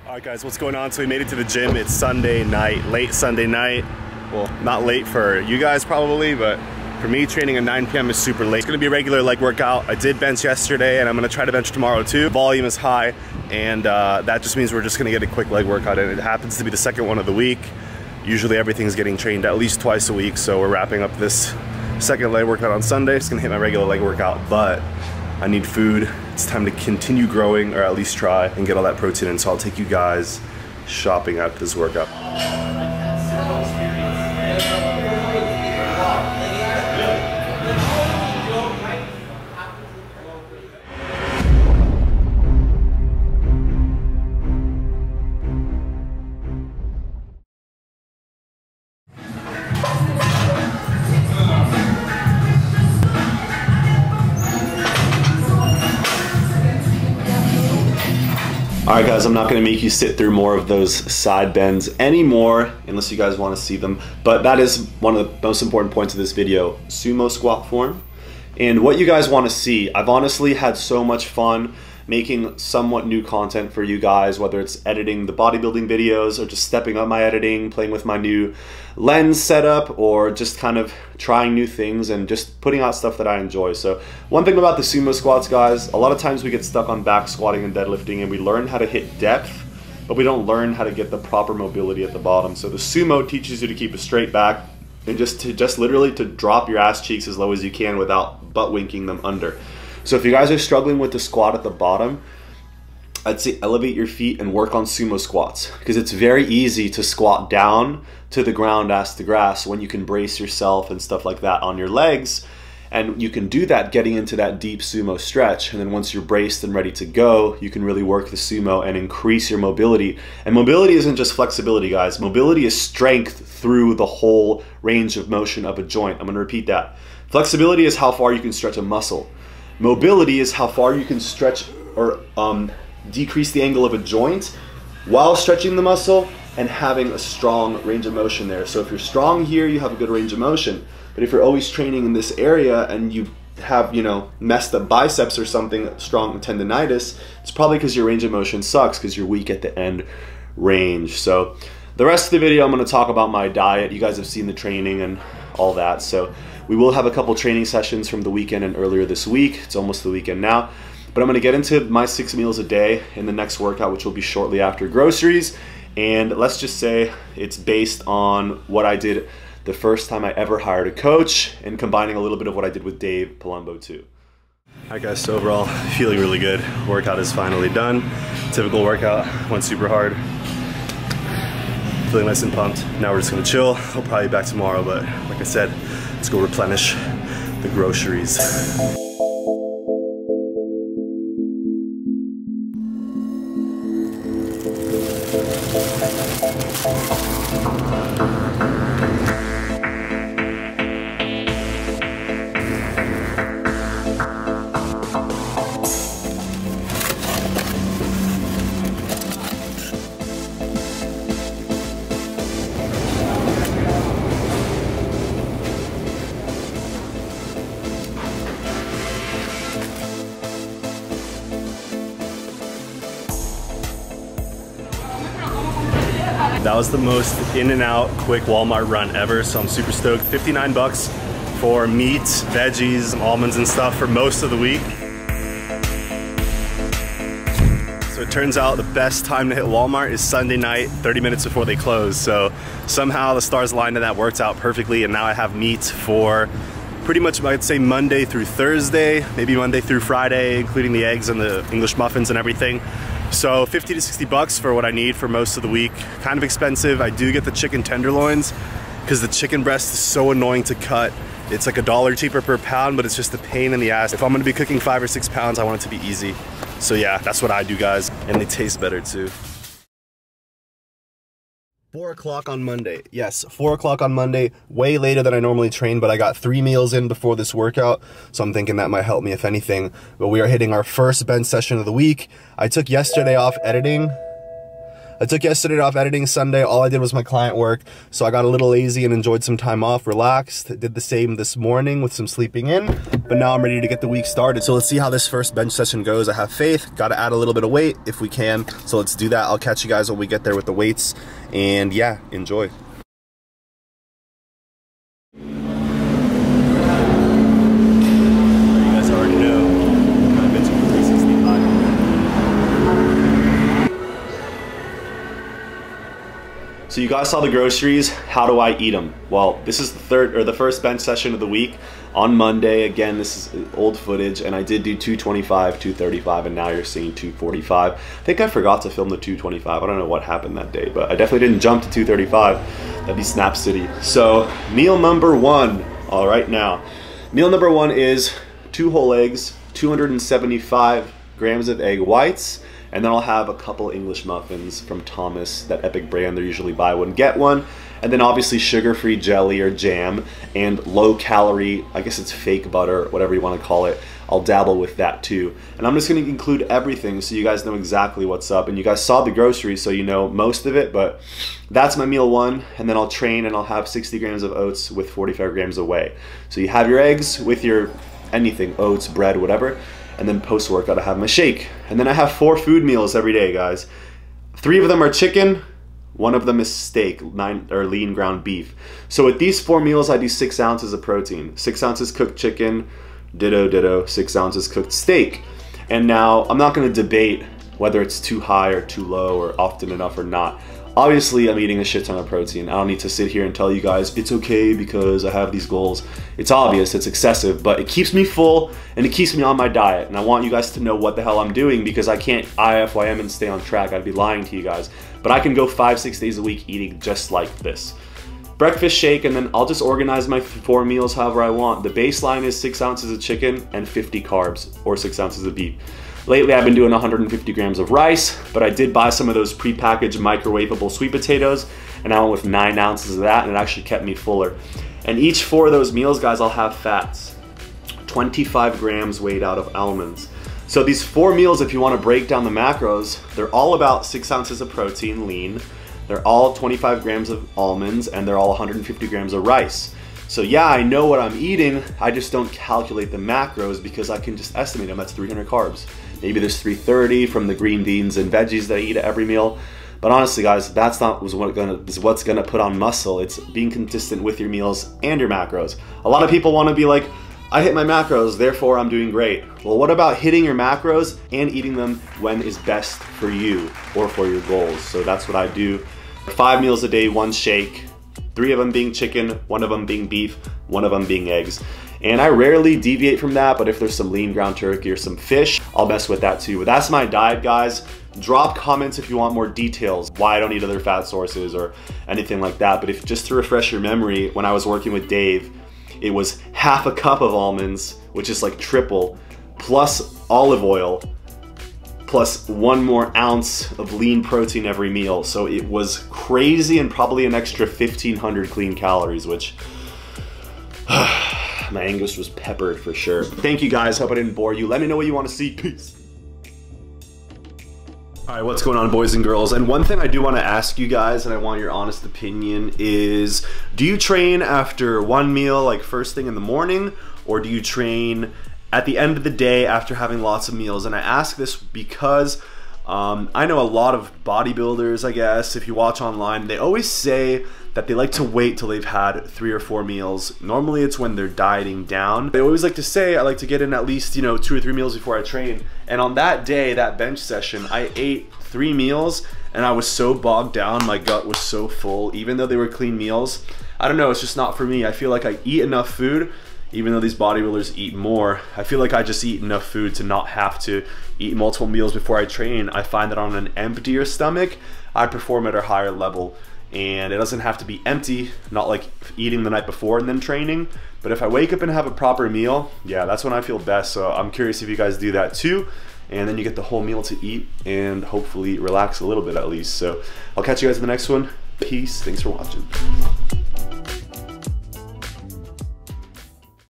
Alright guys, what's going on? So we made it to the gym. It's Sunday night, late Sunday night. Well, not late for you guys probably, but for me, training at 9 p.m. is super late. It's gonna be a regular leg workout. I did bench yesterday and I'm gonna try to bench tomorrow too. Volume is high and that just means we're just gonna get a quick leg workout, and it happens to be the second one of the week. Usually everything's getting trained at least twice a week, so we're wrapping up this second leg workout on Sunday. Just gonna hit my regular leg workout, but I need food. It's time to continue growing, or at least try, and get all that protein in. So I'll take you guys shopping after this workout. Alright guys, I'm not going to make you sit through more of those side bends anymore, unless you guys want to see them. But that is one of the most important points of this video, sumo squat form. And what you guys want to see, I've honestly had so much fun making somewhat new content for you guys, whether it's editing the bodybuilding videos or just stepping up my editing, playing with my new lens setup, or just kind of trying new things and just putting out stuff that I enjoy. So one thing about the sumo squats, guys, a lot of times we get stuck on back squatting and deadlifting and we learn how to hit depth, but we don't learn how to get the proper mobility at the bottom. So the sumo teaches you to keep a straight back and just literally to drop your ass cheeks as low as you can without butt winking them under. So if you guys are struggling with the squat at the bottom, I'd say elevate your feet and work on sumo squats, because it's very easy to squat down to the ground, ass to grass, when you can brace yourself and stuff like that on your legs. And you can do that getting into that deep sumo stretch. And then once you're braced and ready to go, you can really work the sumo and increase your mobility. And mobility isn't just flexibility, guys. Mobility is strength through the whole range of motion of a joint. I'm gonna repeat that. Flexibility is how far you can stretch a muscle. Mobility is how far you can stretch or decrease the angle of a joint while stretching the muscle and having a strong range of motion there. So if you're strong here, you have a good range of motion. But if you're always training in this area and you have, you know, messed up biceps or something, strong tendonitis, it's probably because your range of motion sucks, because you're weak at the end range. So the rest of the video, I'm gonna talk about my diet. You guys have seen the training and all that. So we will have a couple training sessions from the weekend and earlier this week. It's almost the weekend now. But I'm gonna get into my 6 meals a day in the next workout, which will be shortly after groceries. And let's just say it's based on what I did the first time I ever hired a coach, and combining a little bit of what I did with Dave Palumbo too. Alright guys, so overall, feeling really good. Workout is finally done. Typical workout, went super hard. Feeling nice and pumped. Now we're just gonna chill. I'll probably be back tomorrow, but like I said, let's go replenish the groceries. That was the most in and out quick Walmart run ever, so I'm super stoked. 59 bucks for meat, veggies, almonds and stuff for most of the week. So it turns out the best time to hit Walmart is Sunday night, 30 minutes before they close. So somehow the stars aligned and that worked out perfectly, and now I have meat for pretty much, I'd say, Monday through Thursday, maybe Monday through Friday, including the eggs and the English muffins and everything. So 50 to 60 bucks for what I need for most of the week. Kind of expensive. I do get the chicken tenderloins because the chicken breast is so annoying to cut. It's like $1 cheaper per pound, but it's just a pain in the ass. If I'm gonna be cooking 5 or 6 pounds, I want it to be easy. So yeah, that's what I do, guys. And they taste better too. 4 o'clock on Monday. Yes, 4 o'clock on Monday, way later than I normally train, but I got 3 meals in before this workout, so I'm thinking that might help me if anything. But we are hitting our first bench session of the week. I took yesterday off editing. I took yesterday off editing Sunday. All I did was my client work. So I got a little lazy and enjoyed some time off, relaxed. Did the same this morning with some sleeping in. But now I'm ready to get the week started. So let's see how this first bench session goes. I have faith. Got to add a little bit of weight if we can. So let's do that. I'll catch you guys when we get there with the weights. And yeah, enjoy. So you guys saw the groceries. How do I eat them? Well, this is the first bench session of the week on Monday. Again, this is old footage, and I did do 225, 235, and now you're seeing 245. I think I forgot to film the 225. I don't know what happened that day, but I definitely didn't jump to 235. That'd be Snap City. So meal number one, all right now. Meal number one is 2 whole eggs, 275 grams of egg whites, and then I'll have a couple English muffins from Thomas, that epic brand. They're usually buy one, get one. And then obviously sugar-free jelly or jam and low-calorie, I guess it's fake butter, whatever you want to call it. I'll dabble with that too. And I'm just going to include everything so you guys know exactly what's up. And you guys saw the groceries, so you know most of it, but that's my meal one. And then I'll train and I'll have 60 grams of oats with 45 grams of whey. So you have your eggs with your anything, oats, bread, whatever. And then post-workout I have my shake. And then I have 4 food meals every day, guys. 3 of them are chicken, 1 of them is steak, lean ground beef. So with these 4 meals, I do 6 ounces of protein. 6 ounces cooked chicken, ditto, 6 ounces cooked steak. And now, I'm not gonna debate whether it's too high or too low or often enough or not. Obviously, I'm eating a shit ton of protein. I don't need to sit here and tell you guys it's okay because I have these goals. It's obvious, it's excessive, but it keeps me full and it keeps me on my diet. And I want you guys to know what the hell I'm doing because I can't IFYM and stay on track. I'd be lying to you guys. But I can go 5-6 days a week eating just like this. Breakfast shake, and then I'll just organize my 4 meals however I want. The baseline is 6 ounces of chicken and 50 carbs, or 6 ounces of beef. Lately, I've been doing 150 grams of rice, but I did buy some of those prepackaged microwavable sweet potatoes, and I went with 9 ounces of that, and it actually kept me fuller. And each 4 of those meals, guys, I'll have fats. 25 grams weighed out of almonds. So these 4 meals, if you want to break down the macros, they're all about 6 ounces of protein, lean. They're all 25 grams of almonds, and they're all 150 grams of rice. So yeah, I know what I'm eating, I just don't calculate the macros because I can just estimate them. That's 300 carbs. Maybe there's 330 from the green beans and veggies that I eat at every meal. But honestly, guys, that's not what's gonna put on muscle. It's being consistent with your meals and your macros. A lot of people want to be like, I hit my macros, therefore I'm doing great. Well, what about hitting your macros and eating them when is best for you or for your goals? So that's what I do. 5 meals a day, 1 shake, 3 of them being chicken, 1 of them being beef, 1 of them being eggs. And I rarely deviate from that, but if there's some lean ground turkey or some fish, I'll mess with that too. But that's my diet, guys. Drop comments if you want more details, why I don't eat other fat sources or anything like that. But if just to refresh your memory, when I was working with Dave, it was half a cup of almonds, which is like triple, plus olive oil, plus 1 more ounce of lean protein every meal. So it was crazy and probably an extra 1,500 clean calories, which my Angus was peppered for sure. Thank you guys, hope I didn't bore you. Let me know what you want to see, peace. All right, what's going on, boys and girls? And one thing I do want to ask you guys, and I want your honest opinion, is do you train after 1 meal, like first thing in the morning, or do you train at the end of the day after having lots of meals? And I ask this because I know a lot of bodybuilders, I guess, if you watch online, they always say that they like to wait till they've had 3 or 4 meals. Normally it's when they're dieting down. They always like to say, I like to get in at least, 2 or 3 meals before I train. And on that day, that bench session, I ate 3 meals and I was so bogged down, my gut was so full, even though they were clean meals. I don't know, it's just not for me. I feel like I eat enough food, even though these bodybuilders eat more. I feel like I just eat enough food to not have to eat multiple meals before I train. I find that on an emptier stomach, I perform at a higher level. And it doesn't have to be empty, not like eating the night before and then training. But if I wake up and have a proper meal, yeah, that's when I feel best. So I'm curious if you guys do that too. And then you get the whole meal to eat and hopefully relax a little bit at least. So I'll catch you guys in the next one. Peace. Thanks for watching.